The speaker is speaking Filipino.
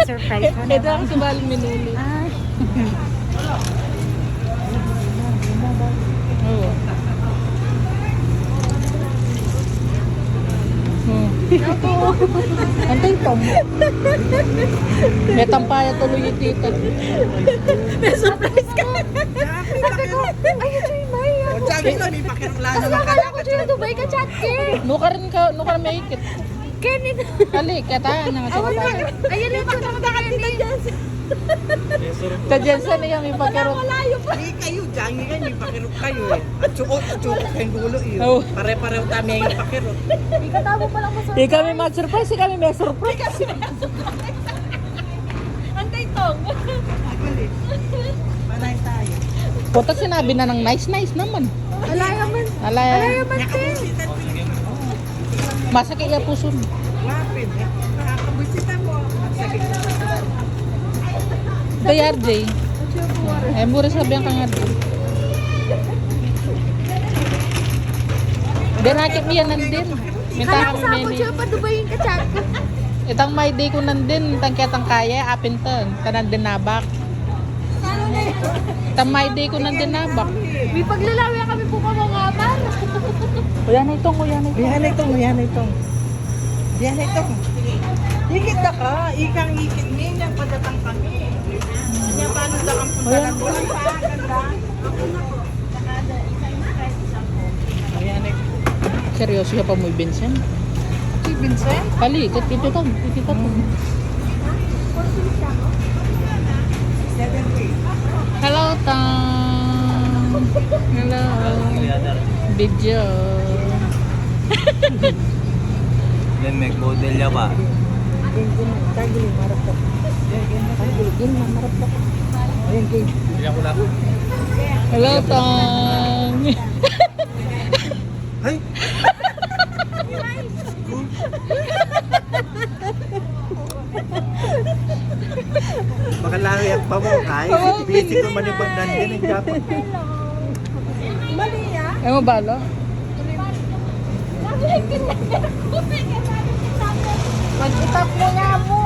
surprise mo Ito naman. ako sa baling minuli. Ah. Oo. Antay Tom. May tampaya tuloy yung tita. May surprise ka. Sabi ko, ay, ito yung Maya. Sabi ko, may pakirulano Kasi akala ko siya Dubai ka chat eh. Nukarin may ikit. Kenny. Ali, kataan na nga sa kapatid. Ayun yung pagkakamata ka nila dyan. Tadyan sa niya, may pagkarot. Malayo pa. Hindi kayo, dyan nga, may pakirot kayo eh. At tsukot kayong dulo eh. Oo. Pare-pareho kami yung pakirot. Hindi ka tabo pa lang masarap. Di kami mag-surprise, di kami may surprise. Antay tong. Aguli. Panay tayo. Putak sinabi na ng nice naman. Alaya man. Alaya. Alaya man din. Nakabusitan mo yung Masakit ya puso mo. wapin. Nakabusitan mo. Magsakit mo. Dayar, Jay. Eh, mura sabi ang kangat. Dinakip niya nandin. Minta Kala ko kami sa ako meni. siya pa Dubai ka chat. Itang may day ko nandin. Tangketang kaya, apintan. Tanandin nabak. Itang may day ko nandin nabak. May paglalawi kami po kamangaman. Kuya na itong, kuya na itong. Yan itong, yan itong. Yan itong. Higit na ka. Ikang higit niya. Padatang kami. Kanya paano na kang punta Ayan. ng bulan pa. Ganda. Ayan eh. Seryoso siya pa mo, Vincent? Si Vincent? Pali, ito to. Ito to. 70. Hello, Tang. Hello. Video. Then may model niya ba? Hello, Tang. Ay! Baka layak pa mo kay. Busy ko manibag nandyan ang Japan. Eh mo balo? Mag-itap mo nga mo.